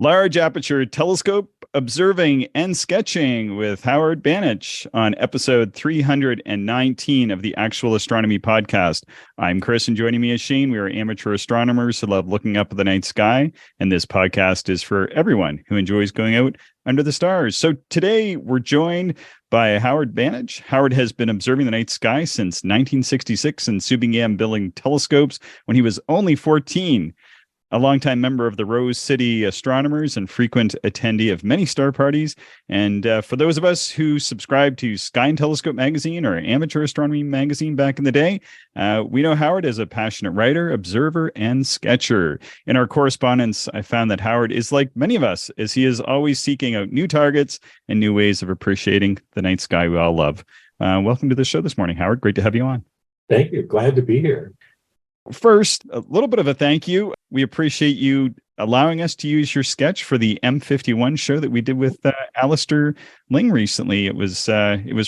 Large Aperture Telescope Observing and Sketching with Howard Banich on episode 319 of the Actual Astronomy Podcast. I'm Chris, and joining me is Shane. We are amateur astronomers who love looking up at the night sky, and this podcast is for everyone who enjoys going out under the stars. So today we're joined by Howard Banich. Howard has been observing the night sky since 1966 and soon began building telescopes when he was only 14. A longtime member of the Rose City Astronomers and frequent attendee of many star parties. And for those of us who subscribed to Sky and Telescope magazine or Amateur Astronomy magazine back in the day, we know Howard as a passionate writer, observer, and sketcher. In our correspondence, I found that Howard is like many of us, as he is always seeking out new targets and new ways of appreciating the night sky we all love. Welcome to the show this morning, Howard. Great to have you on. Thank you. Glad to be here. First, a little bit of a thank you. We appreciate you allowing us to use your sketch for the M51 show that we did with Alistair Ling recently. It was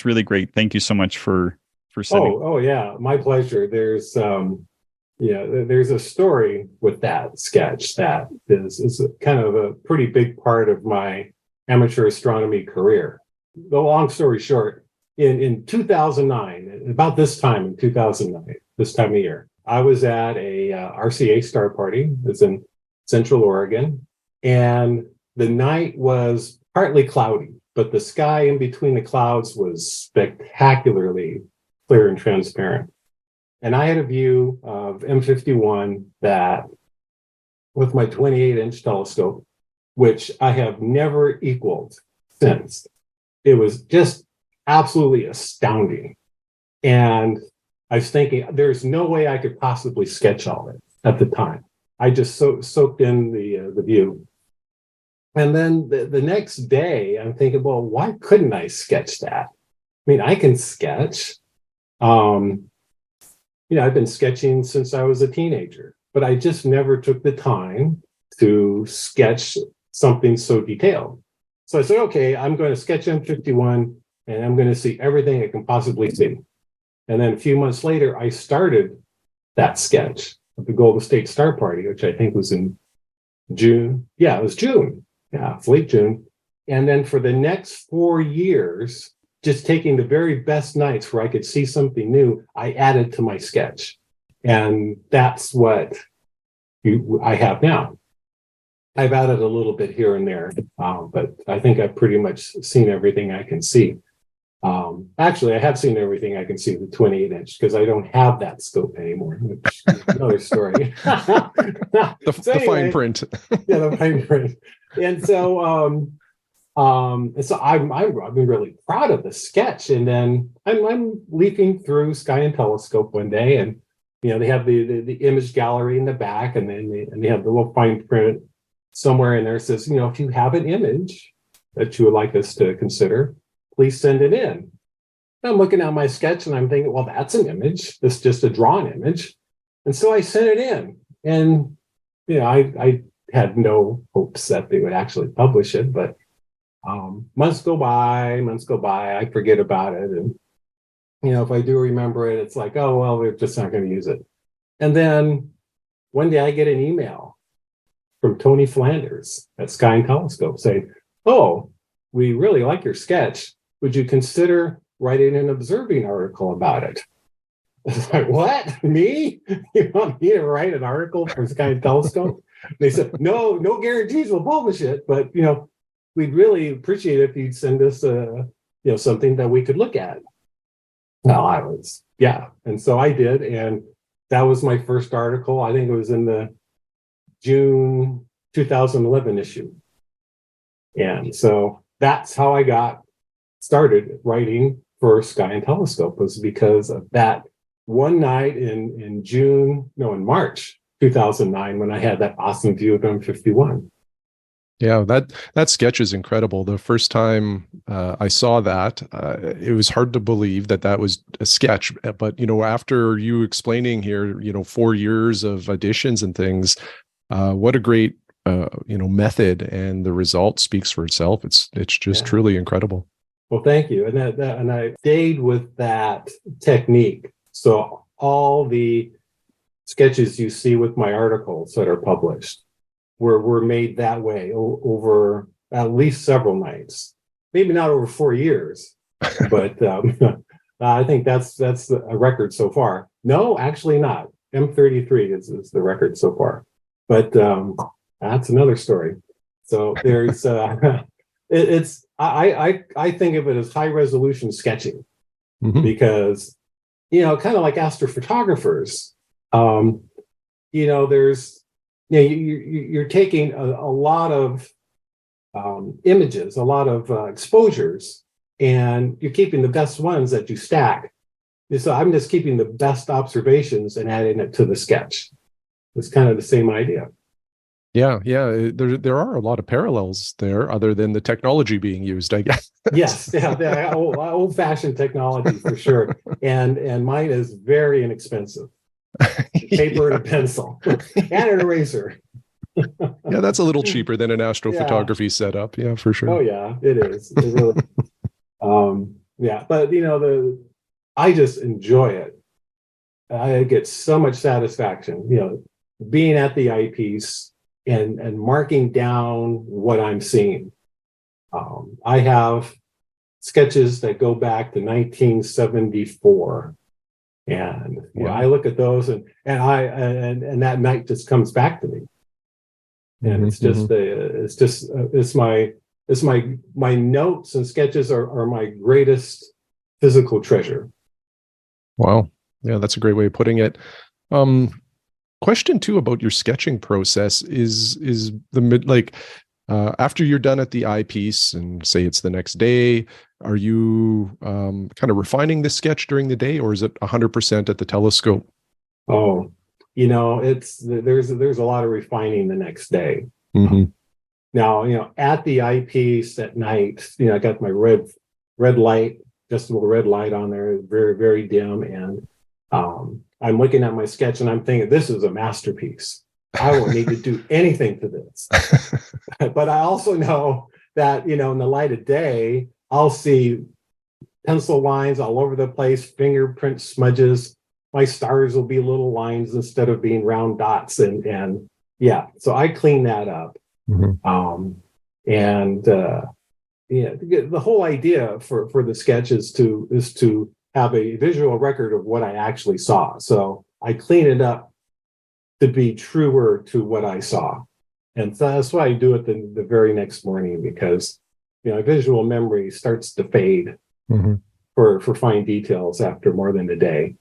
really great. Thank you so much for sending. Oh yeah, my pleasure. There's a story with that sketch that is kind of a pretty big part of my amateur astronomy career. The long story short, in 2009, about this time in 2009, this time of year, I was at a RCA star party. It's in Central Oregon, and the night was partly cloudy, but the sky in between the clouds was spectacularly clear and transparent. And I had a view of M51 that, with my 28-inch telescope, which I have never equaled since. It was just absolutely astounding. And I was thinking, there's no way I could possibly sketch all it at the time. I just soaked in the view. And then the next day, I'm thinking, well, why couldn't I sketch that? I mean, I can sketch. I've been sketching since I was a teenager, but I just never took the time to sketch something so detailed. So I said, okay, I'm going to sketch M51, and I'm going to see everything I can possibly see. And then a few months later, I started that sketch of the Golden State Star Party, which I think was in June. Yeah, it was June. Yeah, it's late June. And then for the next 4 years, just taking the very best nights where I could see something new, I added to my sketch. And that's what I have now. I've added a little bit here and there, but I think I've pretty much seen everything I can see. Actually, I have seen everything I can see with 28-inch because I don't have that scope anymore, which is another story. The fine print. Yeah, the fine print. And so, I've been really proud of the sketch. And then I'm leafing through Sky and Telescope one day, and they have the image gallery in the back, and then they have the little fine print somewhere in there says, if you have an image that you would like us to consider, please send it in. And I'm looking at my sketch and I'm thinking, well, that's an image. That's just a drawn image. And so I sent it in. And, I had no hopes that they would actually publish it. But months go by, I forget about it. And, if I do remember it, it's like, oh, well, we're just not going to use it. And then one day I get an email from Tony Flanders at Sky and Telescope saying, oh, we really like your sketch. Would you consider writing an observing article about it? I was like, what? Me? You want me to write an article for Sky and Telescope? They said, no guarantees we'll publish it, but we'd really appreciate it if you'd send us something that we could look at. Well, and so I did, and that was my first article. I think it was in the June 2011 issue. And so that's how I got started writing for Sky and Telescope, was because of that one night in March 2009, when I had that awesome view of M51. Yeah, that sketch is incredible. The first time I saw that, it was hard to believe that was a sketch. But, after you explaining here, 4 years of additions and things, what a great method, and the result speaks for itself. It's just truly incredible. Well, thank you. And I stayed with that technique. So all the sketches you see with my articles that are published, were made that way over at least several nights. Maybe not over 4 years, but I think that's a record so far. No, actually not. M33 is the record so far, but that's another story. So there's I think of it as high resolution sketching, because kind of like astrophotographers, there's you're taking a lot of images, a lot of exposures, and you're keeping the best ones that you stack. So I'm just keeping the best observations and adding it to the sketch. It's kind of the same idea. Yeah. There are a lot of parallels there, other than the technology being used, I guess. Yes, the old-fashioned technology for sure, and mine is very inexpensive. Paper and a pencil and an eraser. Yeah, that's a little cheaper than an astrophotography setup. Yeah, for sure. Oh yeah, it is. It really. But I just enjoy it. I get so much satisfaction, being at the eyepiece and marking down what I'm seeing. I have sketches that go back to 1974, and I look at those and that night just comes back to me, and it's my notes and sketches are my greatest physical treasure. Wow. Yeah, that's a great way of putting it. Question two about your sketching process is after you're done at the eyepiece and say it's the next day, are you kind of refining the sketch during the day, or is it 100% at the telescope? Oh, there's a lot of refining the next day. Now, at the eyepiece at night, I got my red light, adjustable red light on there, very, very dim. And I'm looking at my sketch and I'm thinking, this is a masterpiece. I won't need to do anything to this. But I also know that, in the light of day, I'll see pencil lines all over the place, fingerprint smudges. My stars will be little lines instead of being round dots. And so I clean that up. The whole idea for the sketch is to have a visual record of what I actually saw. So I clean it up to be truer to what I saw. And so that's why I do it the very next morning, because visual memory starts to fade for fine details after more than a day.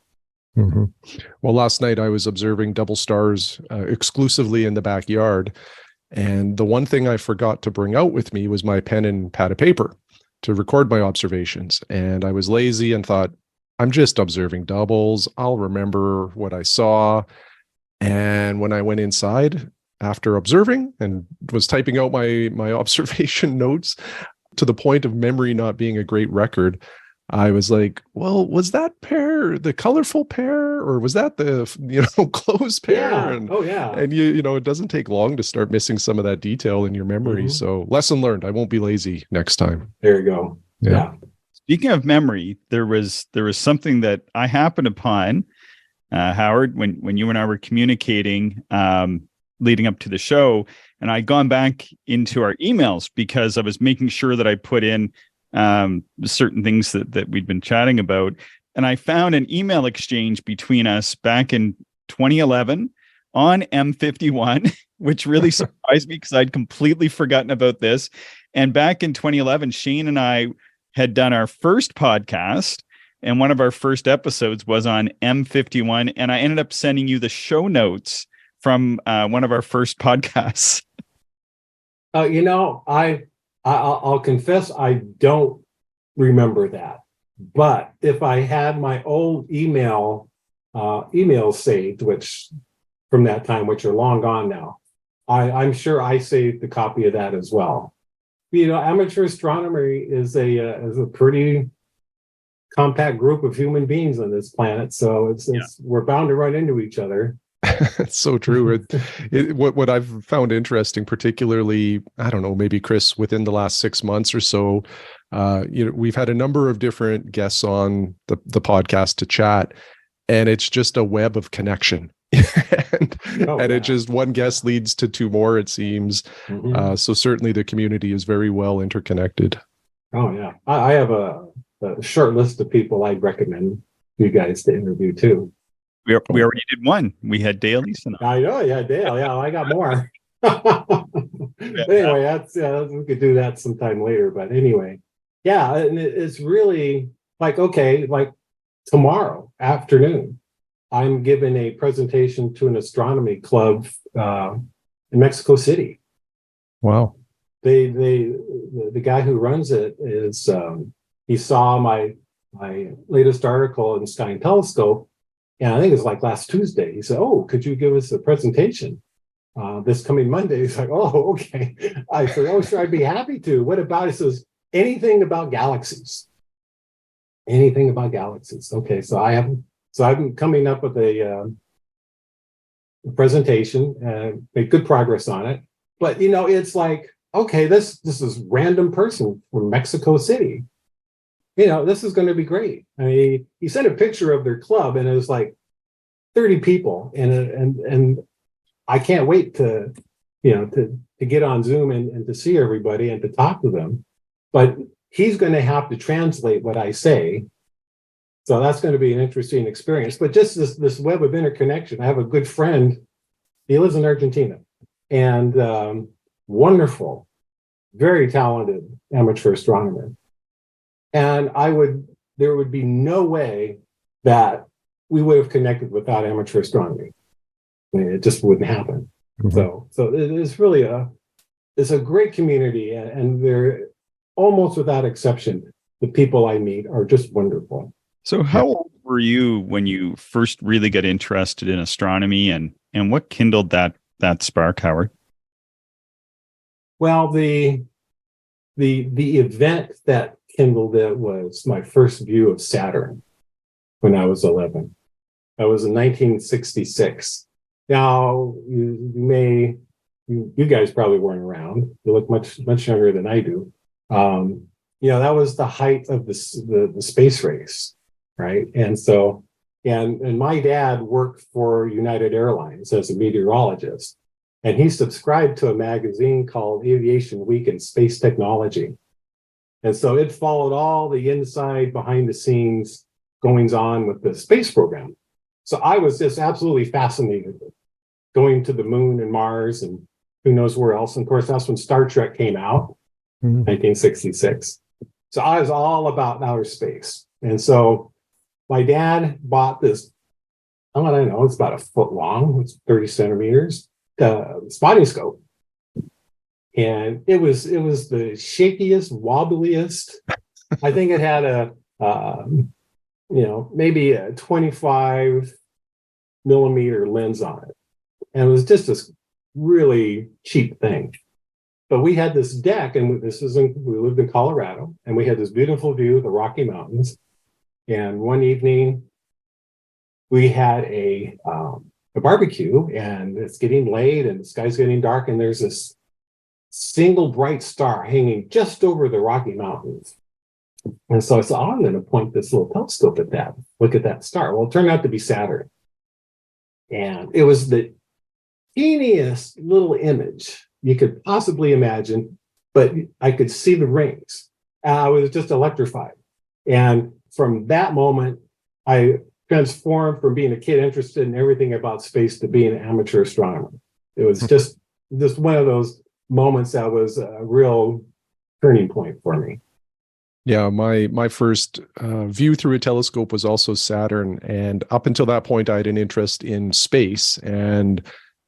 Well, last night I was observing double stars exclusively in the backyard. And the one thing I forgot to bring out with me was my pen and pad of paper to record my observations. And I was lazy and thought, I'm just observing doubles. I'll remember what I saw. And when I went inside after observing and was typing out my observation notes, to the point of memory not being a great record, I was like, well, was that pair the colorful pair, or was that the closed pair? Yeah. And it doesn't take long to start missing some of that detail in your memory. So lesson learned, I won't be lazy next time. There you go. Yeah. Speaking of memory, there was something that I happened upon, Howard, when you and I were communicating leading up to the show, and I'd gone back into our emails because I was making sure that I put in certain things that we'd been chatting about. And I found an email exchange between us back in 2011 on M51, which really surprised me because I'd completely forgotten about this. And back in 2011, Shane and I had done our first podcast, and one of our first episodes was on M51. And I ended up sending you the show notes from one of our first podcasts. I'll confess, I don't remember that. But if I had my old emails saved, which from that time, which are long gone now, I'm sure I saved a copy of that as well. Amateur astronomy is a pretty compact group of human beings on this planet, so we're bound to run into each other. It's so true. What I've found interesting, particularly, I don't know, maybe Chris, within the last 6 months or so, we've had a number of different guests on the podcast to chat, and it's just a web of connection and it just one guest leads to two more, it seems. So certainly the community is very well interconnected. Oh yeah, I have a short list of people I'd recommend you guys to interview too. We already did one. We had Dale Eason on. I know, yeah, Dale. Yeah, I got more. Anyway, we could do that sometime later. But anyway, yeah, and it's really like, okay, like tomorrow afternoon, I'm giving a presentation to an astronomy club in Mexico City. Wow. The guy who runs it is he saw my latest article in Sky and Telescope, and I think it's like last Tuesday. He said, "Oh, could you give us a presentation this coming Monday?" He's like, "Oh, okay." I said, "Oh, sure, I'd be happy to. What about?" He says, "Anything about galaxies. Anything about galaxies." Okay, so I'm coming up with a presentation and made good progress on it. But it's like, okay, this is random person from Mexico City. This is going to be great. I mean, he sent a picture of their club, and it was like 30 people, and I can't wait to get on Zoom and to see everybody and to talk to them. But he's going to have to translate what I say, so that's going to be an interesting experience. But just this web of interconnection. I have a good friend. He lives in Argentina, and wonderful, very talented amateur astronomer. And there would be no way that we would have connected without amateur astronomy. I mean, it just wouldn't happen. So it is really it's a great community, and they're almost without exception, the people I meet are just wonderful. So how old were you when you first really got interested in astronomy, and what kindled that spark, Howard? Well, the event that kindled it was my first view of Saturn when I was 11. That was in 1966. Now, you guys probably weren't around. You look much younger than I do. That was the height of the space race, right? And so, and my dad worked for United Airlines as a meteorologist, and he subscribed to a magazine called Aviation Week and Space Technology. And so it followed all the inside, behind the scenes goings on with the space program. So I was just absolutely fascinated with going to the moon and Mars and who knows where else. And of course, that's when Star Trek came out, 1966. So I was all about outer space. And so my dad bought this, I don't know, it's about a foot long, it's 30 centimeters, spotting scope. And it was the shakiest, wobbliest. I think it had maybe a 25 millimeter lens on it. And it was just this really cheap thing. But we had this deck, and we lived in Colorado, and we had this beautiful view of the Rocky Mountains. And one evening we had a barbecue, and it's getting late and the sky's getting dark, and there's this single bright star hanging just over the Rocky Mountains. And so I said, I'm going to point this little telescope at that. Look at that star. Well, it turned out to be Saturn. And it was the teeniest little image you could possibly imagine, but I could see the rings. I was just electrified. And from that moment, I transformed from being a kid interested in everything about space to being an amateur astronomer. It was just one of those moments that was a real turning point for me. Yeah, my first view through a telescope was also Saturn, and up until that point, I had an interest in space, and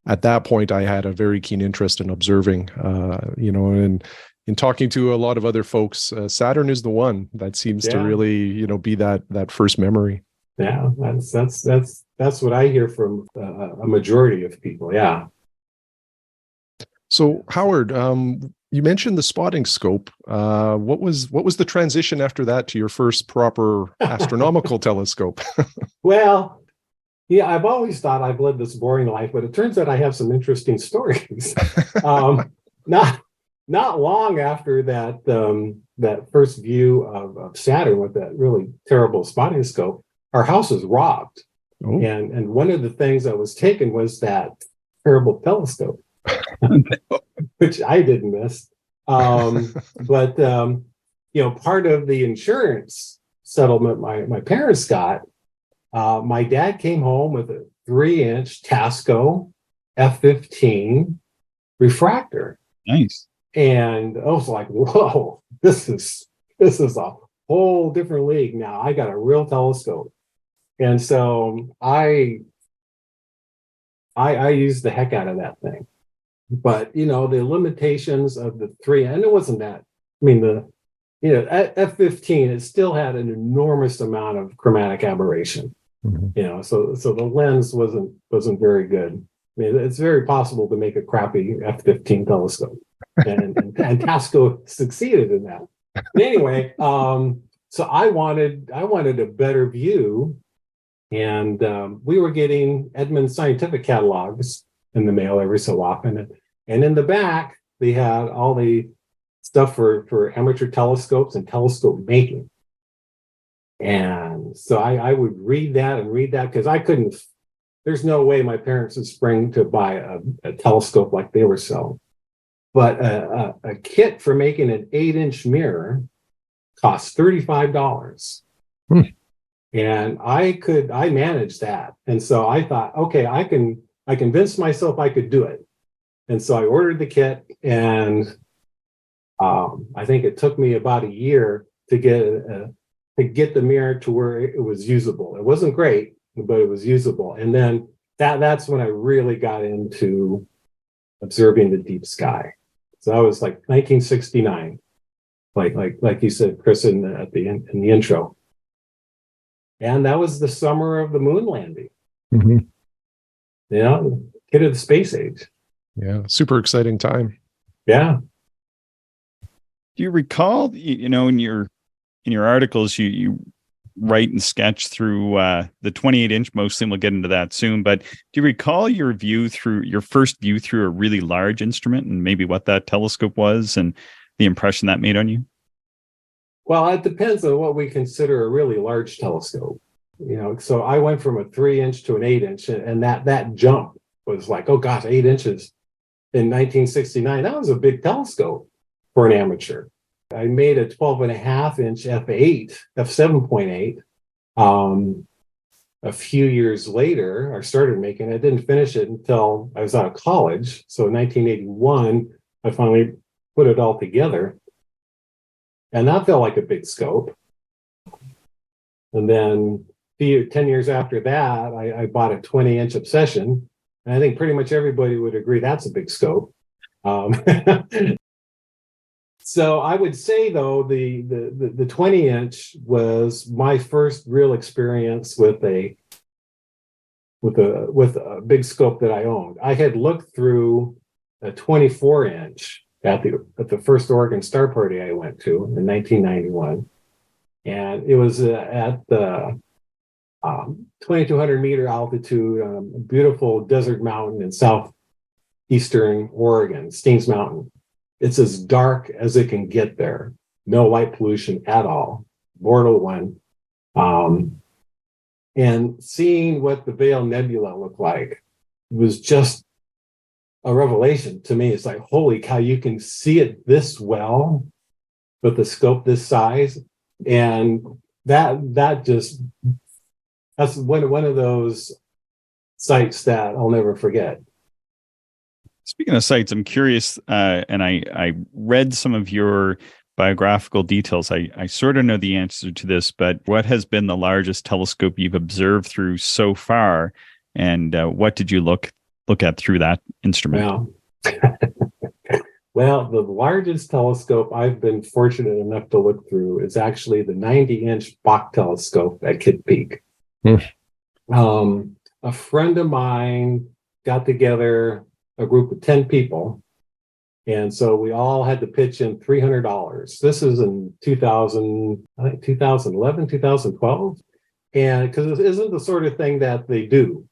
at that point, I had a very keen interest in observing. And in talking to a lot of other folks, Saturn is the one that seems to really, be that first memory. Yeah, that's what I hear from a majority of people. Yeah. So Howard, you mentioned the spotting scope. What was the transition after that to your first proper astronomical telescope? Well, yeah, I've always thought I've led this boring life, but it turns out I have some interesting stories. Not long after that first view of Saturn with that really terrible spotting scope, our house was robbed. Oh. And one of the things that was taken was that terrible telescope, which I didn't miss. But part of the insurance settlement my parents got, my dad came home with a 3-inch Tasco f/15 refractor. Nice. And I was like, whoa, this is a whole different league now. I got a real telescope. And so I used the heck out of that thing. But the limitations of the 3, and it wasn't that. I mean, at f/15, it still had an enormous amount of chromatic aberration. Mm-hmm. So the lens wasn't very good. I mean, it's very possible to make a crappy f/15 telescope, and Tasco succeeded in that. But anyway, so I wanted a better view, and we were getting Edmund Scientific catalogs in the mail every so often, and in the back they had all the stuff for amateur telescopes and telescope making. And so I would read that because I couldn't. There's no way my parents would spring to buy a telescope like they were selling. But a kit for making an 8-inch mirror costs $35. And I managed that. And so I thought, okay, I convinced myself I could do it. And so I ordered the kit, and I think it took me about a year to get the mirror to where it was usable. It wasn't great, but it was usable. And then that's when I really got into observing the deep sky. So that was like 1969, like you said, Chris, in the intro. And that was the summer of the moon landing. Mm-hmm. Kid of the space age. Yeah, super exciting time. Yeah. Do you recall, in your articles, you write and sketch through the 28-inch mostly, and we'll get into that soon. But do you recall your first view through a really large instrument, and maybe what that telescope was and the impression that made on you? Well, it depends on what we consider a really large telescope. So I went from a 3-inch to an 8-inch, and that jump was like, oh gosh, 8 inches in 1969. That was a big telescope for an amateur. I made a 12.5-inch f7.8. A few years later, I started making it. I didn't finish it until I was out of college. So in 1981, I finally put it all together. And that felt like a big scope. And then 10 years after that, I bought a 20-inch Obsession. And I think pretty much everybody would agree that's a big scope. So I would say, though, the 20-inch was my first real experience with a big scope that I owned. I had looked through a 24-inch at the first Oregon Star Party I went to in 1991, and it was at the 2,200 meter altitude on a beautiful desert mountain in southeastern Oregon, Steens Mountain. It's as dark as it can get there. No light pollution at all. Bortle one. And seeing what the Veil Nebula looked like was just a revelation to me. It's like, holy cow, you can see it this well with the scope this size. And that's one of those sights that I'll never forget. Speaking of sites, I'm curious, and I read some of your biographical details. I sort of know the answer to this, but what has been the largest telescope you've observed through so far, and what did you look at through that instrument? Well, the largest telescope I've been fortunate enough to look through is actually the 90-inch Bach telescope at Kitt Peak. A friend of mine got together a group of 10 people. And so we all had to pitch in $300. This is in 2011, 2012. And because it isn't the sort of thing that they do.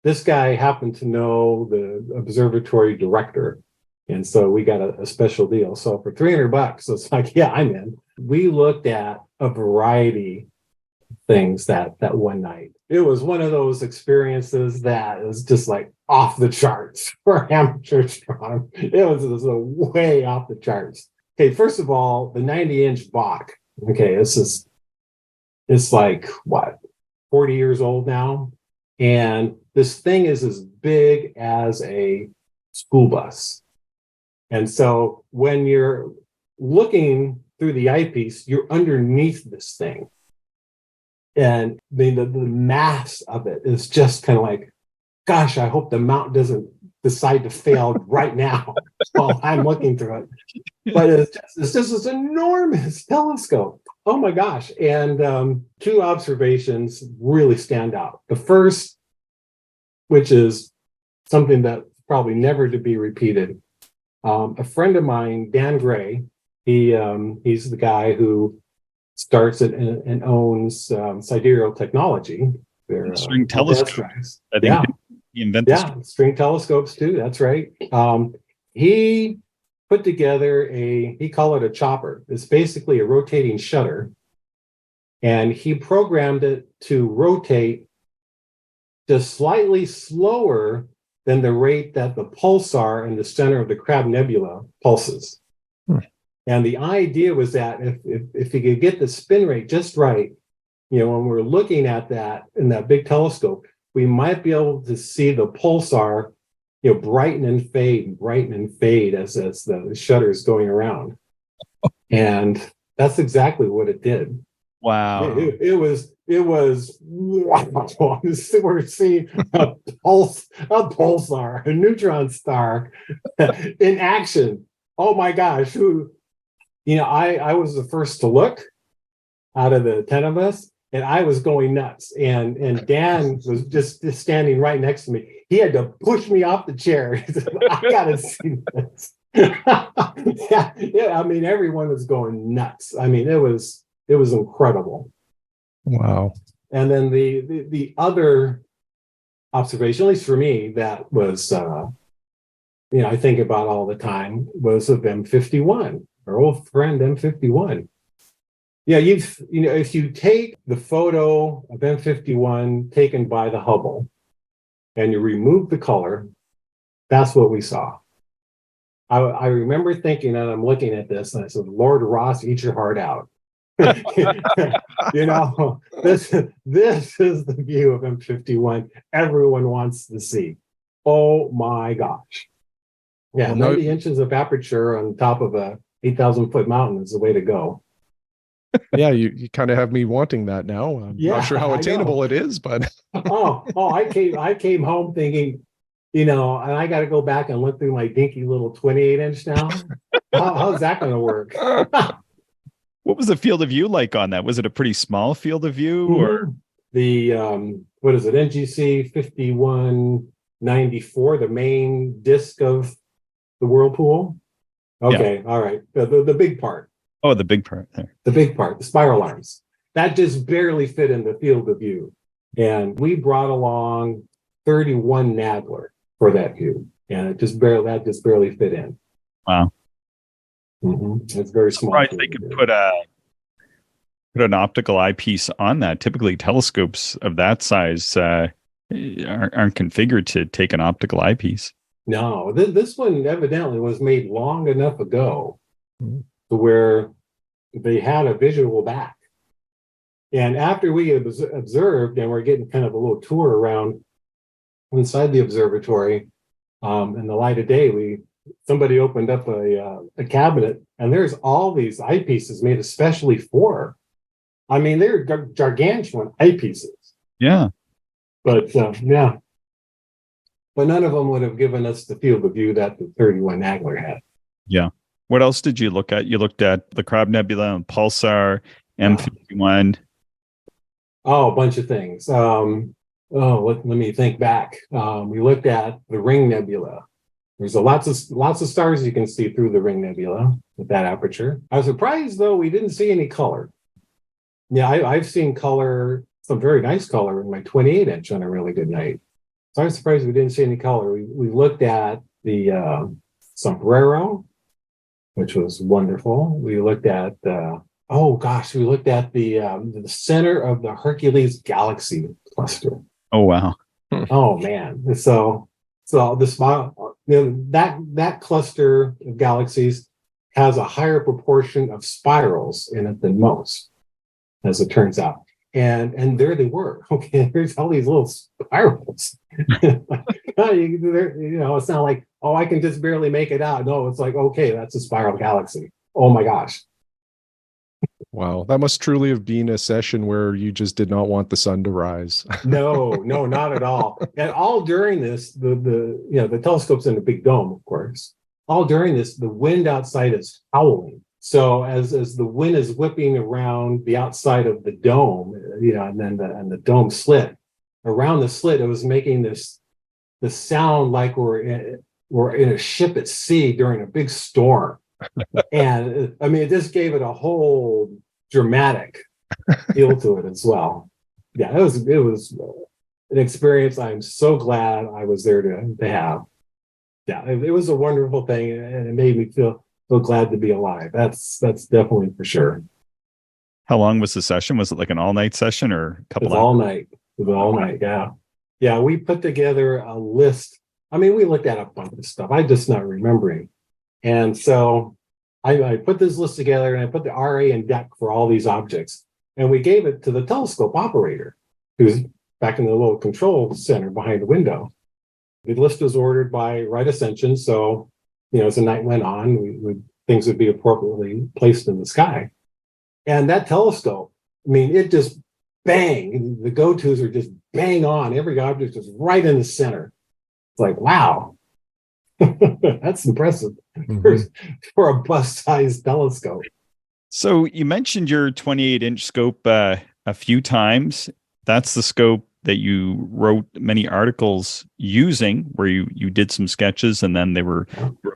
This guy happened to know the observatory director. And so we got a special deal. So for $300, it's like, yeah, I'm in. We looked at a variety things that one night. It was one of those experiences that is just like off the charts for amateur astronomy. It was way off the charts. Okay, first of all, the 90-inch Bach. Okay, it's like what, 40 years old now, and this thing is as big as a school bus. And so when you're looking through the eyepiece, you're underneath this thing. And the mass of it is just kind of like, gosh, I hope the mountain doesn't decide to fail right now while I'm looking through it. But it's just this enormous telescope. Oh my gosh. And two observations really stand out. The first, which is something that probably never to be repeated. A friend of mine, Dan Gray, he's the guy who starts it and owns Sidereal Technology. They're string telescopes. I think yeah. he invented string telescopes too. That's right. He put together he called it a chopper. It's basically a rotating shutter. And he programmed it to rotate just slightly slower than the rate that the pulsar in the center of the Crab Nebula pulses. And the idea was that if you could get the spin rate just right, when we're looking at that in that big telescope, we might be able to see the pulsar, brighten and fade as the shutter is going around. And that's exactly what it did. Wow. It was wow. We're seeing a pulsar, a neutron star in action. Oh my gosh. I was the first to look out of the 10 of us, and I was going nuts. And Dan was just standing right next to me. He had to push me off the chair. He said, I gotta see this. I mean, everyone was going nuts. I mean, it was incredible. Wow. And then the other observation, at least for me, that was I think about all the time, was of M51, our old friend M51. Yeah, if you take the photo of M51 taken by the Hubble and you remove the color, that's what we saw. I remember thinking, and I'm looking at this, and I said, Lord Ross, eat your heart out. This is the view of M51 everyone wants to see. Oh my gosh. Yeah, Well, 90 inches of aperture on top of a 8,000-foot mountain is the way to go. Yeah, you kind of have me wanting that now. I'm not sure how attainable it is, but I came home thinking, and I got to go back and look through my dinky little 28-inch now. How's that going to work? What was the field of view like on that? Was it a pretty small field of view, or the what is it? NGC 5194, the main disk of the whirlpool. Okay, yeah. All right. The big part. Oh, the big part there. The big part, the spiral arms. That just barely fit in the field of view. And we brought along 31 Nagler for that view. And that just barely fit in. Wow. Mm-hmm. It's very small. Right, they could put an optical eyepiece on that. Typically, telescopes of that size aren't configured to take an optical eyepiece. No, this one evidently was made long enough ago to where they had a visual back. And after we observed, and we're getting kind of a little tour around inside the observatory, in the light of day, somebody opened up a cabinet, and there's all these eyepieces made especially for. I mean, they're gargantuan eyepieces. Yeah. But yeah. But none of them would have given us the field of view that the 31 Nagler had. Yeah. What else did you look at? You looked at the Crab Nebula and Pulsar, M51. Oh, a bunch of things. Let me think back. We looked at the Ring Nebula. There's lots of stars you can see through the Ring Nebula with that aperture. I was surprised, though, we didn't see any color. Yeah, I've seen color, some very nice color in my 28-inch on a really good night. So I was surprised we didn't see any color. We looked at the Sombrero, which was wonderful. We looked at oh gosh, we looked at the center of the Hercules galaxy cluster. Oh, wow. Oh man. So the small, that cluster of galaxies has a higher proportion of spirals in it than most, as it turns out. And there they were. Okay, there's all these little spirals. It's not like, oh, I can just barely make it out. No, it's like, okay, that's a spiral galaxy. Oh my gosh. Wow, that must truly have been a session where you just did not want the sun to rise. No, not at all. And all during this, the telescope's in a big dome, of course. All during this, the wind outside is howling. So as the wind is whipping around the outside of the dome, and then the dome slit, around the slit, it was making the sound like we're in a ship at sea during a big storm. And I mean, it just gave it a whole dramatic feel to it as well. Yeah, it was an experience I'm so glad I was there to have. Yeah, it was a wonderful thing, and it made me feel so glad to be alive. That's definitely for sure. How long was the session? Was it like an all-night session or a couple hours? All night. It was all night. Yeah. Yeah, we put together a list. I mean, we looked at a bunch of stuff. I'm just not remembering. And so I put this list together, and I put the RA and deck for all these objects. And we gave it to the telescope operator, who's back in the little control center behind the window. The list was ordered by Right Ascension. So, as the night went on, things would be appropriately placed in the sky. And that telescope, I mean, it just bang. The go-tos are just bang on. Every object is right in the center. It's like, wow. That's impressive for a bus-sized telescope. So you mentioned your 28-inch scope a few times. That's the scope that you wrote many articles using, where you did some sketches, and then they were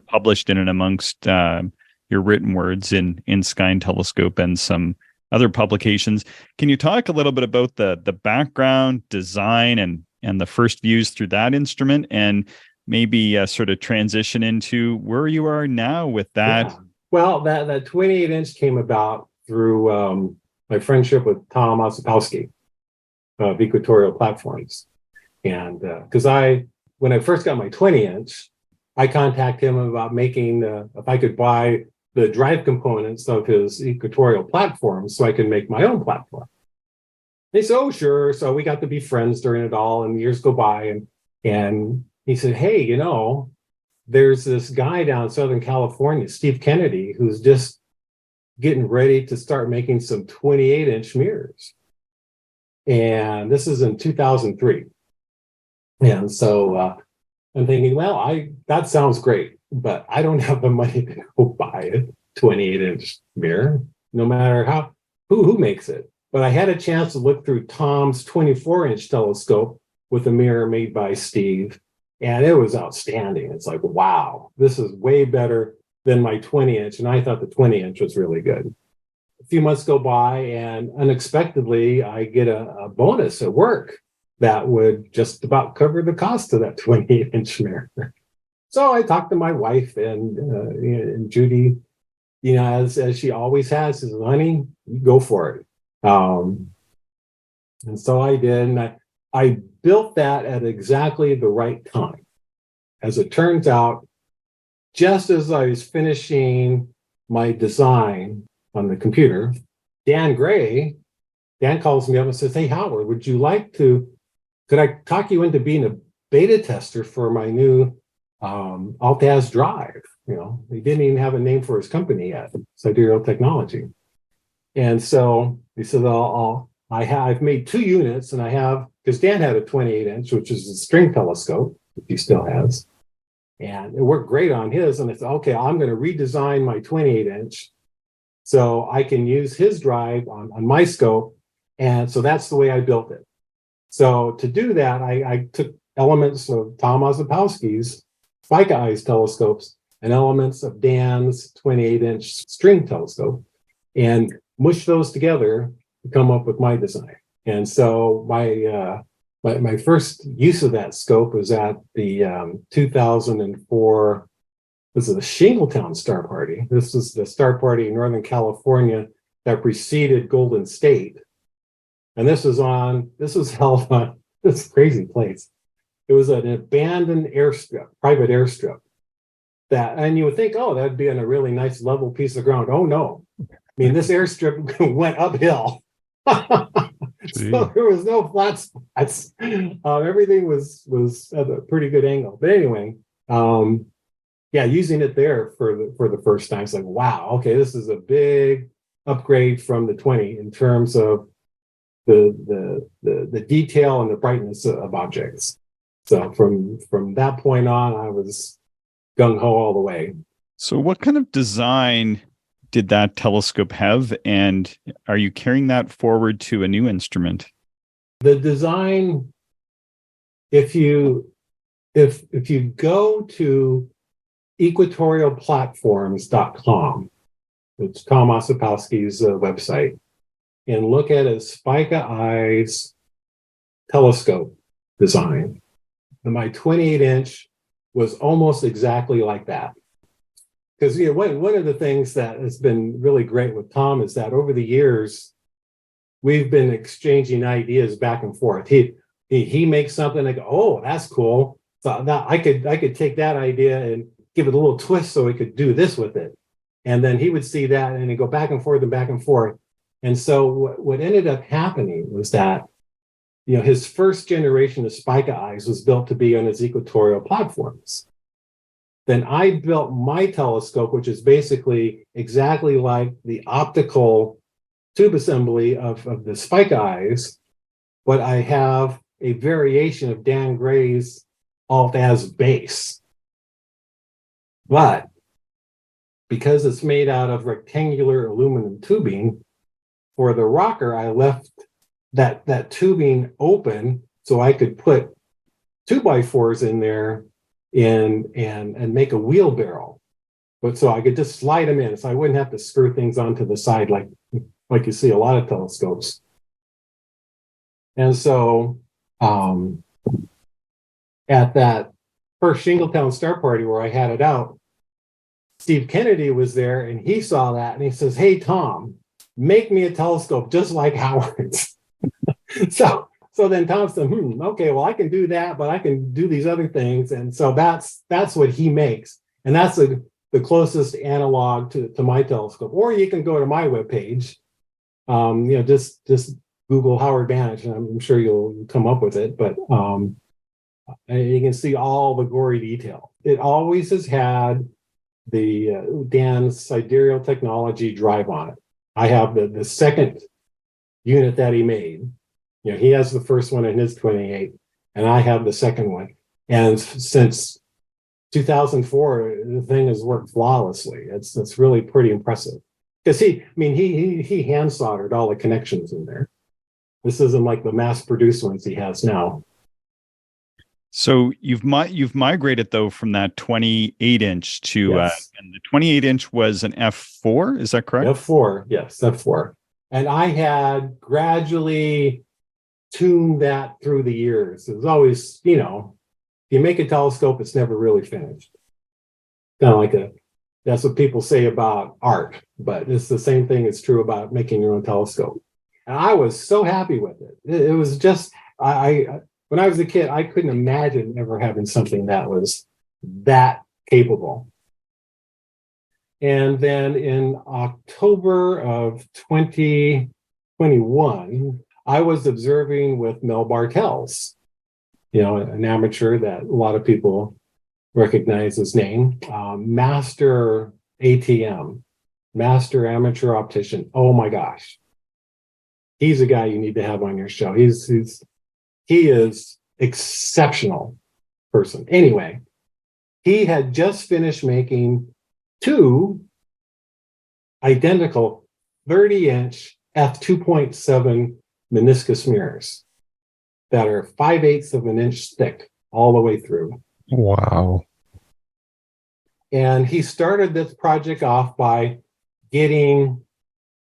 published in and amongst your written words in Sky and Telescope and some other publications. Can you talk a little bit about the background, design, and the first views through that instrument, and maybe sort of transition into where you are now with that? Yeah. Well, that 28-inch came about through my friendship with Tom Osipowski of Equatorial Platforms. And because when I first got my 20-inch, I contacted him about making, if I could buy the drive components of his Equatorial Platforms so I could make my own platform. He said, oh, sure. So we got to be friends during it all, and years go by. And he said, hey, there's this guy down in Southern California, Steve Kennedy, who's just getting ready to start making some 28-inch mirrors. And this is in 2003. And so I'm thinking, well, that sounds great, but I don't have the money to go buy a 28-inch mirror, no matter who makes it. But I had a chance to look through Tom's 24-inch telescope with a mirror made by Steve, and it was outstanding. It's like, wow, this is way better than my 20-inch, and I thought the 20-inch was really good. A few months go by, and unexpectedly, I get a bonus at work that would just about cover the cost of that 28-inch mirror. So I talked to my wife, and Judy, as she always has, says, honey, you go for it. And so I did, and I built that at exactly the right time. As it turns out, just as I was finishing my design on the computer, Dan calls me up and says, hey, Howard, could I talk you into being a beta tester for my new Altaz drive? He didn't even have a name for his company yet, Sidereal Technology. And so he said, I've made 2 units, and because Dan had a 28-inch, which is a string telescope, which he still has. And it worked great on his. And I said, okay, I'm going to redesign my 28-inch so I can use his drive on my scope. And so that's the way I built it. So to do that, I took elements of Tom Osipowski's Spica Eyes telescopes and elements of Dan's 28-inch string telescope and mushed those together to come up with my design. And so my first use of that scope was at the 2004, this is the Shingletown Star Party. This is the Star Party in Northern California that preceded Golden State. And this was held on this crazy place. It was an abandoned airstrip, private airstrip. And you would think, oh, that'd be on a really nice level piece of ground. Oh no. I mean, this airstrip went uphill. So there was no flat spots. Everything was at a pretty good angle. But anyway, using it there for the first time, it's like, wow, okay, this is a big upgrade from the 20 in terms of the detail and the brightness of objects. So from that point on, I was gung ho all the way. So what kind of design did that telescope have, and are you carrying that forward to a new instrument? The design, if you go to equatorialplatforms.com, it's Tom Ossipowski's website, and look at his Spica Eyes telescope design, and my 28-inch was almost exactly like that. Because one of the things that has been really great with Tom is that over the years, we've been exchanging ideas back and forth. He makes something, I go, oh, that's cool. So now I could take that idea and give it a little twist so we could do this with it. And then he would see that and he'd go back and forth and back and forth. And so what ended up happening was that, his first generation of Spica Eyes was built to be on his equatorial platforms. Then I built my telescope, which is basically exactly like the optical tube assembly of the Spica Eyes, but I have a variation of Dan Gray's Alt-Az base. But because it's made out of rectangular aluminum tubing, for the rocker, I left that tubing open so I could put 2x4s in there and make a wheelbarrow. But so I could just slide them in, so I wouldn't have to screw things onto the side like you see a lot of telescopes. And so at that first Shingletown Star Party where I had it out, Steve Kennedy was there and he saw that and he says, hey, Tom, make me a telescope just like Howard's. So then Tom said, okay, well, I can do that, but I can do these other things. And so that's what he makes. And that's the closest analog to my telescope. Or you can go to my webpage, just Google Howard Banich, and I'm sure you'll come up with it. But you can see all the gory detail. It always has had the Dan's sidereal technology drive on it. I have the second unit that he made. He has the first one in his 28, and I have the second one. And since 2004, the thing has worked flawlessly. It's really pretty impressive. Because he hand soldered all the connections in there. This isn't like the mass-produced ones he has now. So you've migrated though from that 28-inch to yes. And the 28-inch was an f4, is that correct? F4, yes, F4. And I had gradually tuned that through the years. It was always, if you make a telescope, it's never really finished. Kind of like that's what people say about art, but it's the same thing is true about making your own telescope. And I was so happy with it. It was just, when I was a kid, I couldn't imagine ever having something that was that capable. And then in October of 2021, I was observing with Mel Bartels, an amateur that a lot of people recognize his name, Master ATM, Master Amateur Optician. Oh my gosh. He's a guy you need to have on your show. He is exceptional person. Anyway, he had just finished making two identical 30-inch f2.7 meniscus mirrors that are 5/8 of an inch thick all the way through. Wow. And he started this project off by getting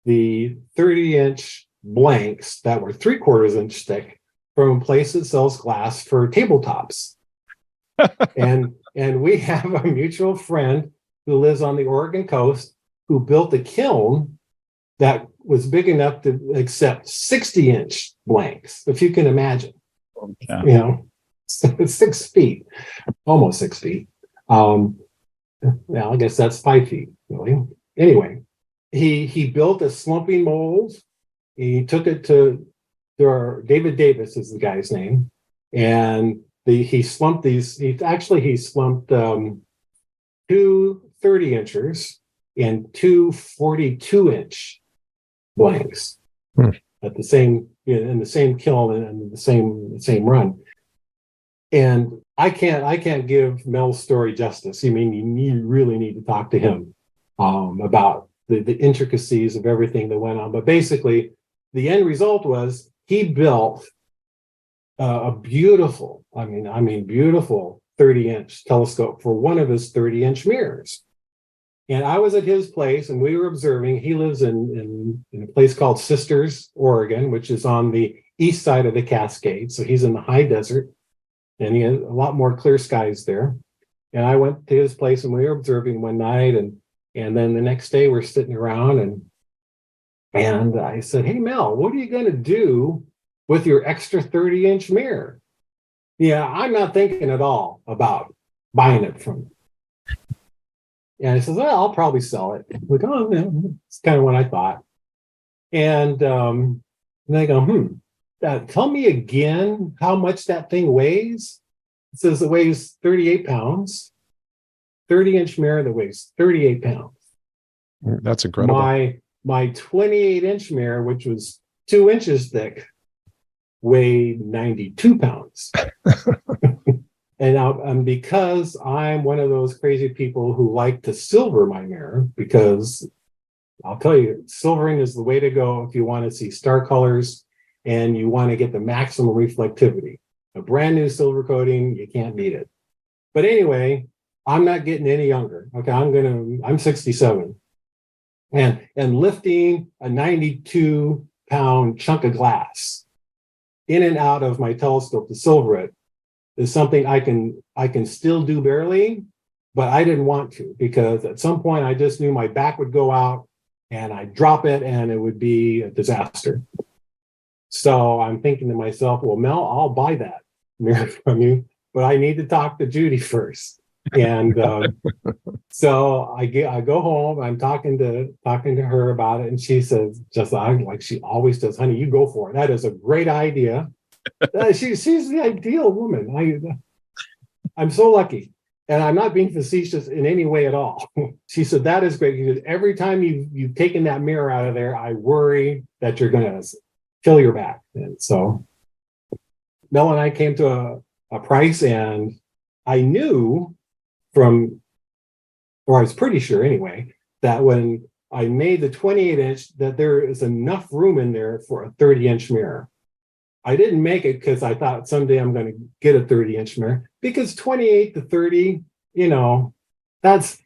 the 30-inch blanks that were 3/4 inch thick from a place that sells glass for tabletops. and we have a mutual friend who lives on the Oregon coast who built a kiln that was big enough to accept 60-inch blanks, if you can imagine. Yeah. You know, 6 feet, almost 6 feet. Well, I guess that's 5 feet, really. Anyway, he built a slumping mold. He took it to David Davis is the guy's name, and he slumped these. He slumped 2 30-inchers and 2 42-inch blanks at the same in the same kiln and the same run. And I can't give Mel's story justice. I mean, you really need to talk to him about the intricacies of everything that went on. But basically, the end result was he built a beautiful, beautiful 30-inch telescope for one of his 30-inch mirrors. And I was at his place, and we were observing. He lives in a place called Sisters, Oregon, which is on the east side of the Cascades. So he's in the high desert, and he has a lot more clear skies there. And I went to his place, and we were observing one night, and then the next day we're sitting around, and I said, "Hey, Mel, what are you going to do with your extra 30-inch mirror?" "Yeah, I'm not thinking at all about buying it from you." And he says, "Well, I'll probably sell it." I'm like, "Oh, yeah, it's kind of what I thought." And I go, tell me again how much that thing weighs. It says it weighs 38 pounds. 30-inch mirror that weighs 38 pounds. That's incredible. My 28-inch mirror, which was 2 inches thick, weighed 92 pounds. And because I'm one of those crazy people who like to silver my mirror, because I'll tell you, silvering is the way to go if you want to see star colors and you want to get the maximum reflectivity. A brand new silver coating, you can't beat it. But anyway, I'm not getting any younger. Okay, I'm 67. And lifting a 92-pound chunk of glass in and out of my telescope to silver it is something I can still do barely, but I didn't want to, because at some point I just knew my back would go out and I'd drop it and it would be a disaster. So I'm thinking to myself, well, Mel, I'll buy that mirror from you, but I need to talk to Judy first. And so I go home. I'm talking to her about it, and she says, just like she always does, "Honey, you go for it. That is a great idea." She's the ideal woman. I'm so lucky, and I'm not being facetious in any way at all. She said, "That is great, because every time you've taken that mirror out of there, I worry that you're going to kill your back." And so Mel and I came to a price, and I knew or I was pretty sure anyway, that when I made the 28-inch, that there is enough room in there for a 30-inch mirror. I didn't make it because I thought someday I'm going to get a 30-inch mirror, because 28 to 30, that's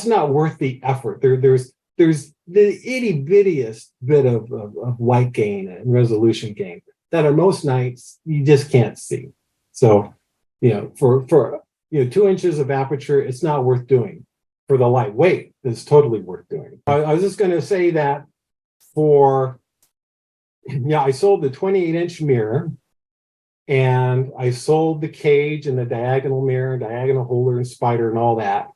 not worth the effort. There's the itty bittiest bit of light gain and resolution gain that on most nights you just can't see. So, for 2 inches of aperture, it's not worth doing. For the lightweight, it's totally worth doing. I was just going to say that I sold the 28-inch mirror, and I sold the cage and the diagonal mirror, diagonal holder and spider and all that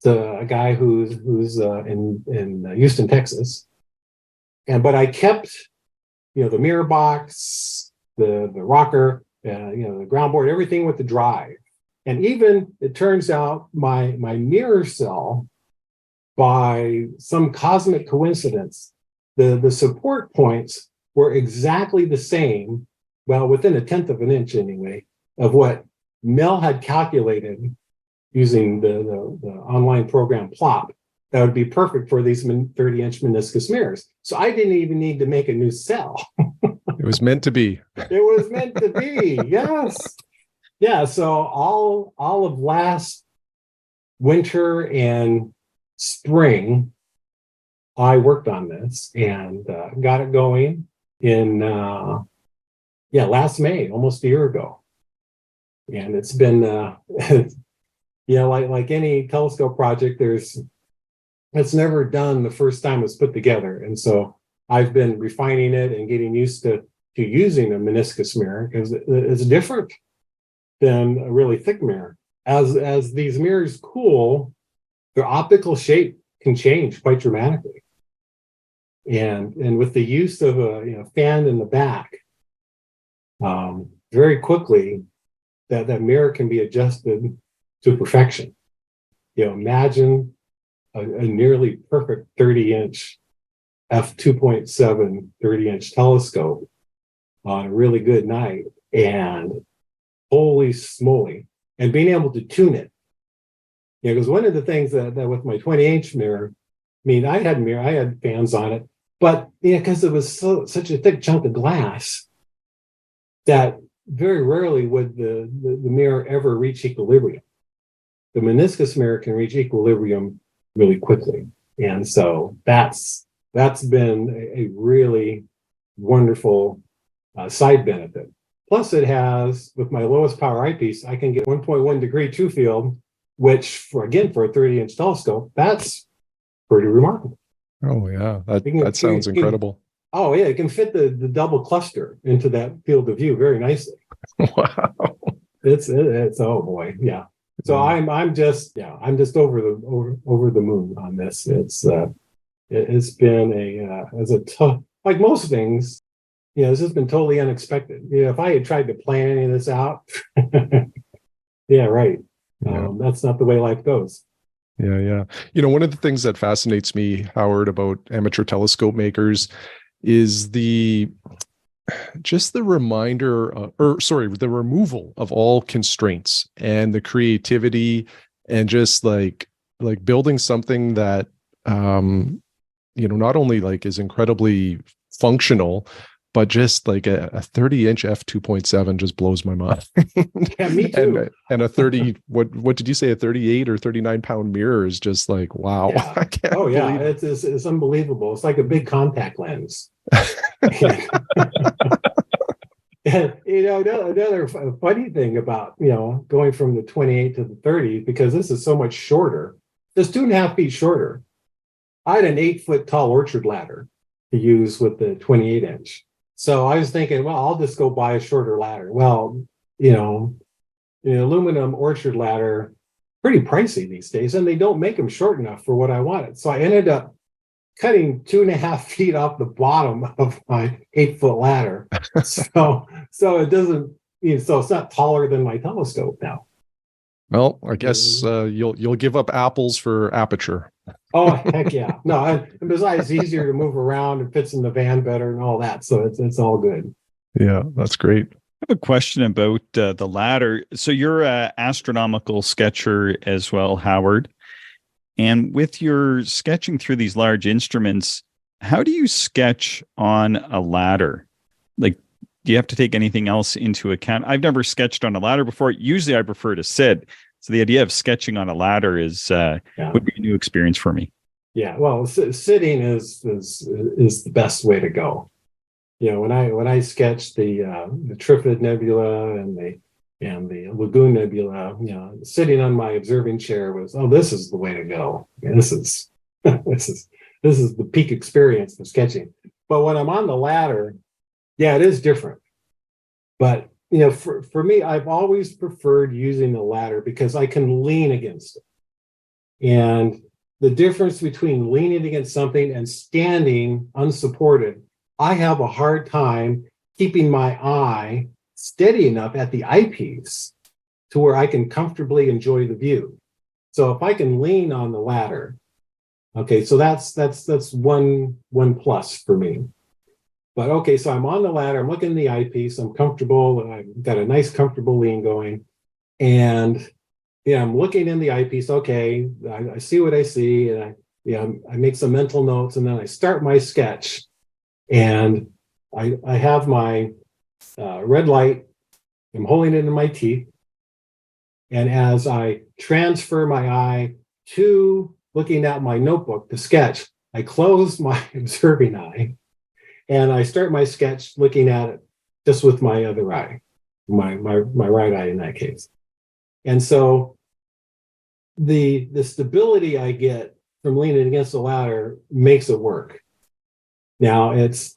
to a guy who's in Houston, Texas. But I kept, the mirror box, the rocker, the ground board, everything with the drive. And even, it turns out, my mirror cell, by some cosmic coincidence, the support points were exactly the same, well, within 1/10 of an inch anyway, of what Mel had calculated using the online program Plop. That would be perfect for these 30-inch meniscus mirrors. So I didn't even need to make a new cell. It was meant to be. It was meant to be, yes. Yeah, so all of last winter and spring, I worked on this and got it going in last May, almost a year ago. And it's been like any telescope project, there's it's never done the first time it's put together. And so I've been refining it and getting used to using a meniscus mirror, because it's different than a really thick mirror. As these mirrors cool, their optical shape can change quite dramatically. And with the use of a fan in the back, very quickly that mirror can be adjusted to perfection. Imagine a nearly perfect 30-inch f2.7 30-inch telescope on a really good night, and holy smoly, and being able to tune it. Because one of the things that with my 20-inch mirror, I had fans on it, but because it was such a thick chunk of glass that very rarely would the mirror ever reach equilibrium. The meniscus mirror can reach equilibrium really quickly. And so that's been a really wonderful side benefit. Plus it has, with my lowest power eyepiece, I can get 1.1 degree true field, which for a 30-inch telescope, that's pretty remarkable. Oh yeah, that sounds incredible. Oh yeah, it can fit the double cluster into that field of view very nicely. Wow. It's oh boy, yeah. So I'm just over the moon on this. It's been as a tough, like most things, this has been totally unexpected. If I had tried to plan any of this out, yeah, right. That's not the way life goes. Yeah. One of the things that fascinates me, Howard, about amateur telescope makers is the removal of all constraints and the creativity, and just like building something that not only is incredibly functional, but just like a 30-inch f2.7 just blows my mind. Yeah, me too. And a 30, what did you say, a 38 or 39-pound mirror is just like, wow. Yeah. I can't believe it. It's unbelievable. It's like a big contact lens. And another funny thing about going from the 28 to the 30, because this is so much shorter, just 2.5 feet shorter. I had an 8-foot tall orchard ladder to use with the 28-inch. So I was thinking, well, I'll just go buy a shorter ladder. Well, the aluminum orchard ladder, pretty pricey these days, and they don't make them short enough for what I wanted. So I ended up cutting 2.5 feet off the bottom of my 8-foot ladder. So it doesn't, so it's not taller than my telescope now. Well, I guess you'll give up apples for Aperture. Oh, heck yeah. No, and besides, it's easier to move around and fits in the van better and all that. So it's all good. Yeah, that's great. I have a question about the ladder. So you're an astronomical sketcher as well, Howard. And with your sketching through these large instruments, how do you sketch on a ladder? Like, do you have to take anything else into account? I've never sketched on a ladder before. Usually I prefer to sit. So the idea of sketching on a ladder would be a new experience for me. Yeah, well, sitting is the best way to go. When I sketched the Trifid Nebula and the Lagoon Nebula, sitting on my observing chair was, this is the way to go. And this is the peak experience for sketching. But when I'm on the ladder, yeah, it is different. But for me, I've always preferred using the ladder because I can lean against it. And the difference between leaning against something and standing unsupported, I have a hard time keeping my eye steady enough at the eyepiece to where I can comfortably enjoy the view. So if I can lean on the ladder, okay, so that's one plus for me. But okay, so I'm on the ladder, I'm looking at the eyepiece, I'm comfortable, I've got a nice comfortable lean going, and I'm looking in the eyepiece. Okay, I see what I see, and I make some mental notes, and then I start my sketch, and I have my red light, I'm holding it in my teeth, and as I transfer my eye to looking at my notebook to sketch, I close my observing eye, and I start my sketch looking at it just with my other eye, my right eye in that case. And so the stability I get from leaning against the ladder makes it work. Now it's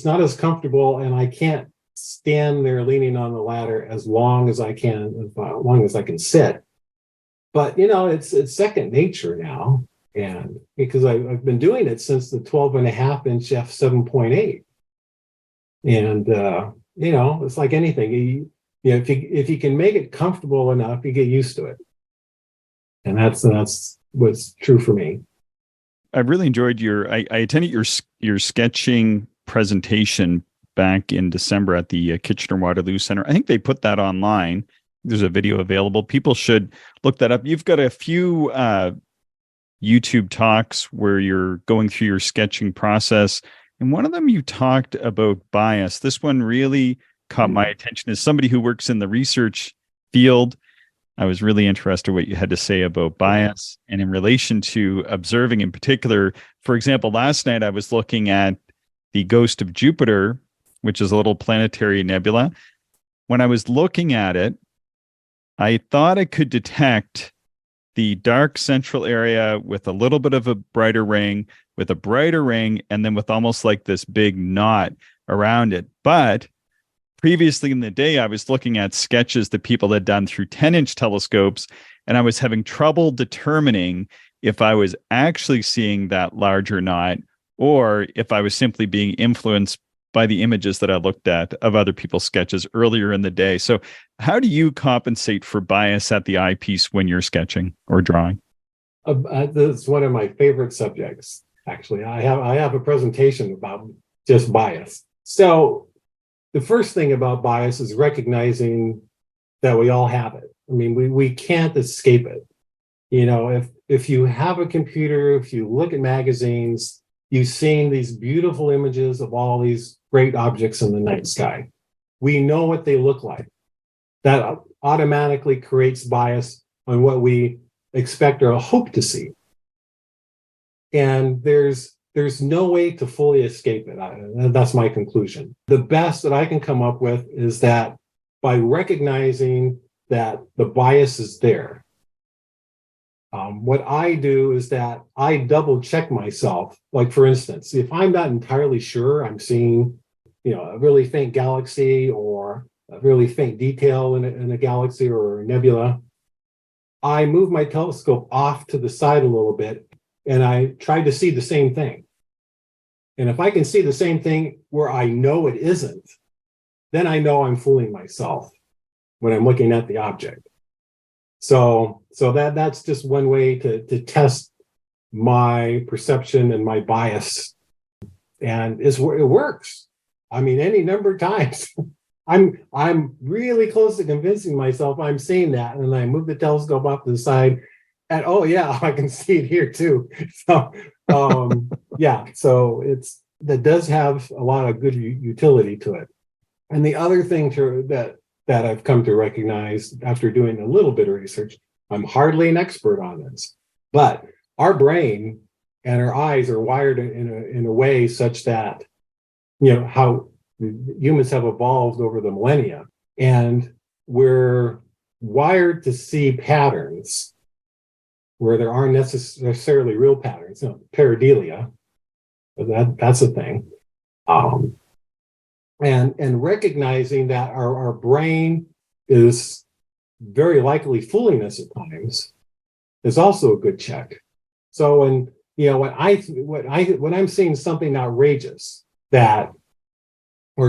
not as comfortable, and I can't stand there leaning on the ladder as long as I can, sit. But it's second nature now, and because I've been doing it since the 12.5-inch f7.8, and it's like anything. If you can make it comfortable enough, you get used to it, and that's what's true for me. I really enjoyed I attended your sketching presentation back in December at the Kitchener-Waterloo Center. I think they put that online. There's a video available. People should look that up. You've got a few YouTube talks where you're going through your sketching process. And one of them you talked about bias. This one really caught my attention as somebody who works in the research field. I was really interested in what you had to say about bias and in relation to observing in particular. For example, last night I was looking at the Ghost of Jupiter, which is a little planetary nebula. When I was looking at it, I thought I could detect the dark central area with a little bit of a brighter ring, with a brighter ring, and then with almost like this big knot around it. But previously in the day, I was looking at sketches that people had done through 10-inch telescopes, and I was having trouble determining if I was actually seeing that larger knot or if I was simply being influenced by the images that I looked at of other people's sketches earlier in the day. So how do you compensate for bias at the eyepiece when you're sketching or drawing? That's one of my favorite subjects, actually. I have a presentation about just bias. So the first thing about bias is recognizing that we all have it. I mean, we can't escape it. If you have a computer, if you look at magazines, you've seen these beautiful images of all these great objects in the night sky. We know what they look like. That automatically creates bias on what we expect or hope to see. And there's no way to fully escape it. That's my conclusion. The best that I can come up with is that by recognizing that the bias is there, what I do is that I double check myself. Like, for instance, if I'm not entirely sure I'm seeing, a really faint galaxy or a really faint detail in a galaxy or a nebula, I move my telescope off to the side a little bit and I try to see the same thing. And if I can see the same thing where I know it isn't, then I know I'm fooling myself when I'm looking at the object. So that's just one way to test my perception and my bias. And it works. I mean, any number of times. I'm really close to convincing myself I'm seeing that. And I move the telescope off to the side and I can see it here too. So so that does have a lot of good utility to it. And the other thing that I've come to recognize after doing a little bit of research, I'm hardly an expert on this, but our brain and our eyes are wired in a way such that, how humans have evolved over the millennia, and we're wired to see patterns where there aren't necessarily real patterns, pareidolia. That's a thing. And recognizing that our brain is very likely fooling us at times is also a good check. So when when I'm seeing something outrageous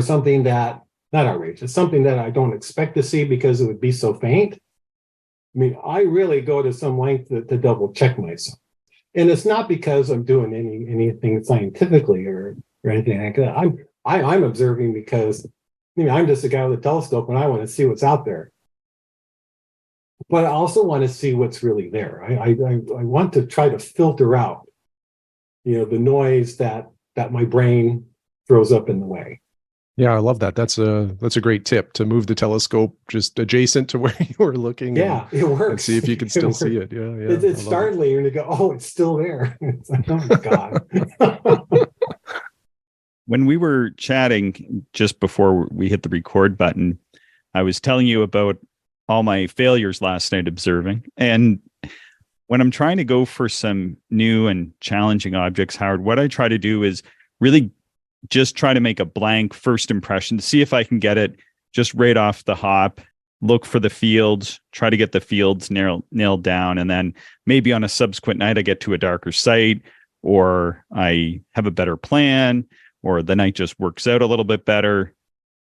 something that I don't expect to see because it would be so faint, I mean, I really go to some length to double check myself. And it's not because I'm doing anything scientifically or anything like that. I'm observing because I'm just a guy with a telescope and I want to see what's out there. But I also want to see what's really there. I want to try to filter out, the noise that my brain throws up in the way. Yeah, I love that. That's a great tip, to move the telescope just adjacent to where you were looking. Yeah, it works. And see if you can still see it. Yeah. It's startling when you go, oh, it's still there. It's like, oh my God. When we were chatting just before we hit the record button, I was telling you about all my failures last night observing. And when I'm trying to go for some new and challenging objects, Howard, what I try to do is really just try to make a blank first impression to see if I can get it just right off the hop, look for the fields, try to get the fields nailed down. And then maybe on a subsequent night, I get to a darker site, or I have a better plan, or the night just works out a little bit better.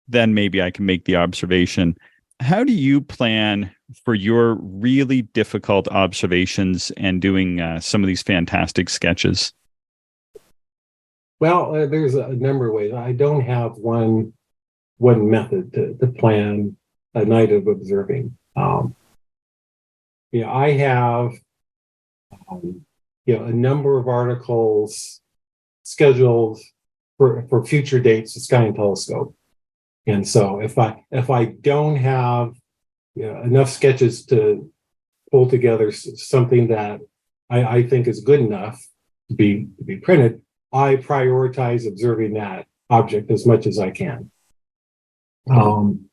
Then maybe I can make the observation. How do you plan for your really difficult observations and doing some of these fantastic sketches? Well, there's a number of ways. I don't have one method to plan a night of observing. I have a number of articles scheduled for future dates at Sky and Telescope. And so if I don't have enough sketches to pull together something that I think is good enough to be printed, I prioritize observing that object as much as I can. And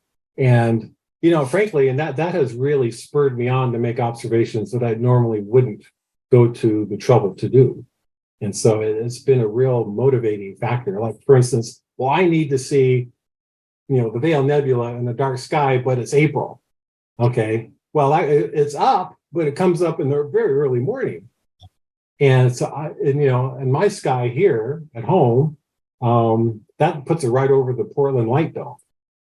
frankly, and that has really spurred me on to make observations that I normally wouldn't go to the trouble to do. And so it's been a real motivating factor. Like, for instance, well, I need to see, the Veil Nebula in the dark sky, but it's April. Okay, well, it's up, but it comes up in the very early morning. And so, in my sky here at home, that puts it right over the Portland Light Dome.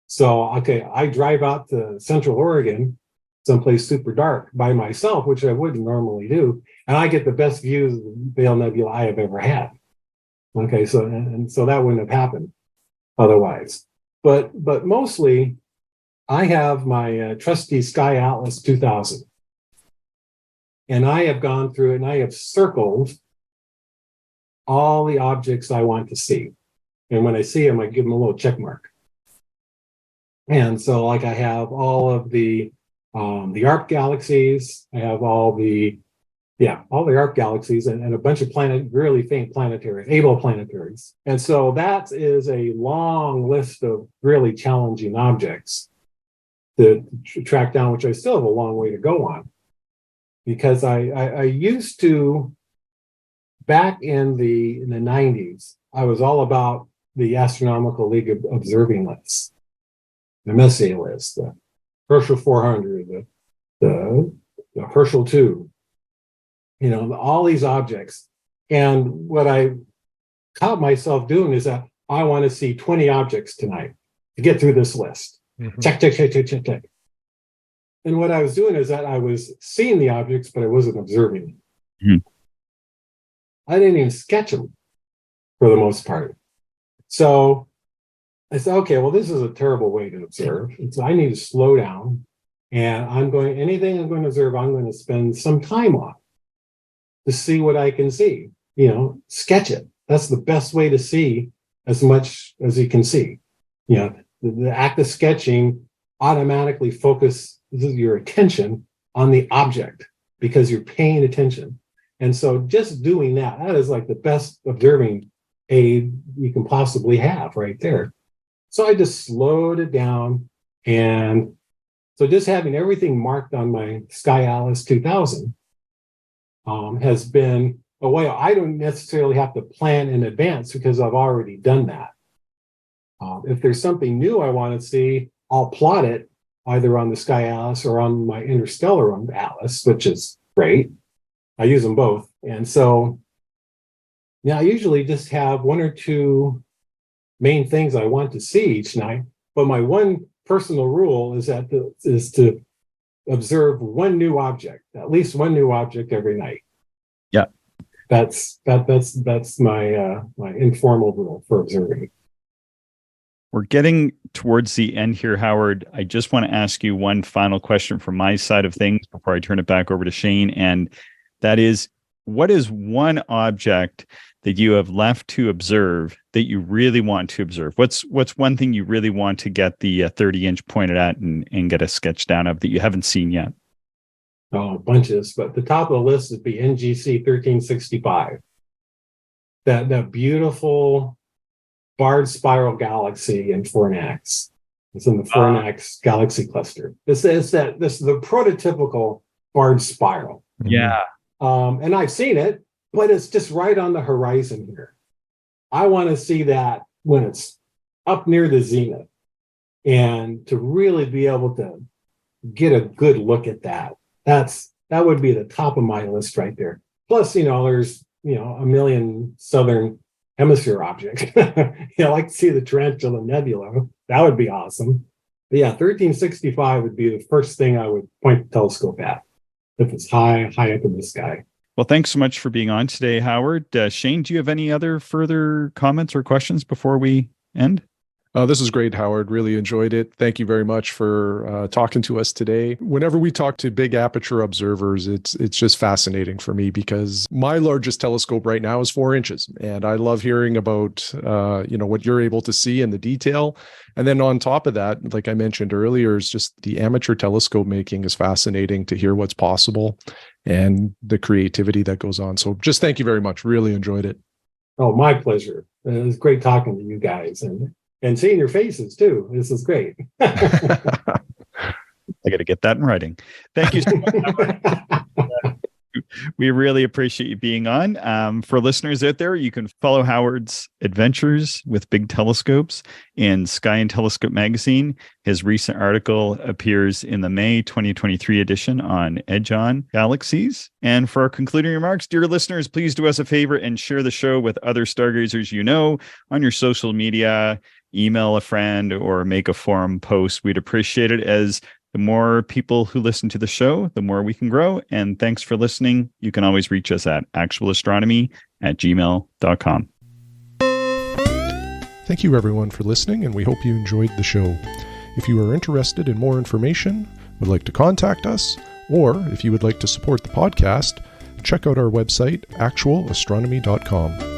So, okay, I drive out to Central Oregon, someplace super dark by myself, which I wouldn't normally do, and I get the best views of the Veil Nebula I have ever had. Okay, so that wouldn't have happened otherwise. But mostly, I have my trusty Sky Atlas 2000, and I have gone through it and I have circled all the objects I want to see, and when I see them, I give them a little check mark. And so, like, I have all of the ARP galaxies. I have all the ARP galaxies and a bunch of really faint planetaries, able planetaries. And so that is a long list of really challenging objects to track down, which I still have a long way to go on. Because I used to, back in the 90s, I was all about the Astronomical League of Observing lists, the Messier list, the Herschel 400, the Herschel 2, all these objects. And what I caught myself doing is that I want to see 20 objects tonight to get through this list. Mm-hmm. Check. And what I was doing is that I was seeing the objects, but I wasn't observing them. Mm-hmm. I didn't even sketch them for the most part. So I said, okay, well, this is a terrible way to observe. And so I need to slow down, and anything I'm going to observe, I'm going to spend some time on to see what I can see. Sketch it. That's the best way to see as much as you can see. The act of sketching automatically focuses your attention on the object because you're paying attention. And so just doing that is like the best observing aid you can possibly have right there. So I just slowed it down. And so just having everything marked on my Sky Atlas 2000 has been a way I don't necessarily have to plan in advance because I've already done that. If there's something new I want to see, I'll plot it either on the Sky Atlas or on my Interstellar Atlas, which is great. I use them both. And so, I usually just have one or two main things I want to see each night. But my one personal rule is to observe one new object, at least one new object every night. Yeah, that's my informal rule for observing. We're getting towards the end here, Howard. I just want to ask you one final question from my side of things before I turn it back over to Shane. And that is, what is one object that you have left to observe that you really want to observe? What's one thing you really want to get the 30-inch pointed at and get a sketch down of that you haven't seen yet? Oh, bunches. But the top of the list would be NGC 1365. That beautiful barred spiral galaxy in Fornax. It's in the Fornax galaxy cluster. This is the prototypical barred spiral. Yeah. And I've seen it, but it's just right on the horizon here. I want to see that when it's up near the zenith, and to really be able to get a good look at that. That would be the top of my list right there. Plus, there's a million southern hemisphere objects. I'd like to see the Tarantula Nebula. That would be awesome. But yeah, 1365 would be the first thing I would point the telescope at if it's high up in the sky. Well, thanks so much for being on today, Howard. Shane, do you have any other further comments or questions before we end? This is great, Howard. Really enjoyed it. Thank you very much for talking to us today. Whenever we talk to big aperture observers, it's just fascinating for me because my largest telescope right now is 4 inches, and I love hearing about what you're able to see and the detail. And then on top of that, like I mentioned earlier, is just the amateur telescope making is fascinating to hear what's possible and the creativity that goes on. So just thank you very much. Really enjoyed it. Oh, my pleasure. It was great talking to you guys and seeing your faces too. This is great. I got to get that in writing. Thank you so much, Howard. We really appreciate you being on. For listeners out there, you can follow Howard's adventures with big telescopes in Sky and Telescope magazine. His recent article appears in the May 2023 edition on Edge On Galaxies. And for our concluding remarks, dear listeners, please do us a favor and share the show with other stargazers on your social media, email a friend, or make a forum post. We'd appreciate it, as the more people who listen to the show, the more we can grow. And thanks for listening. You can always reach us at actualastronomy@gmail.com. Thank you, everyone, for listening, and we hope you enjoyed the show. If you are interested in more information, would like to contact us, or if you would like to support the podcast, check out our website, actualastronomy.com.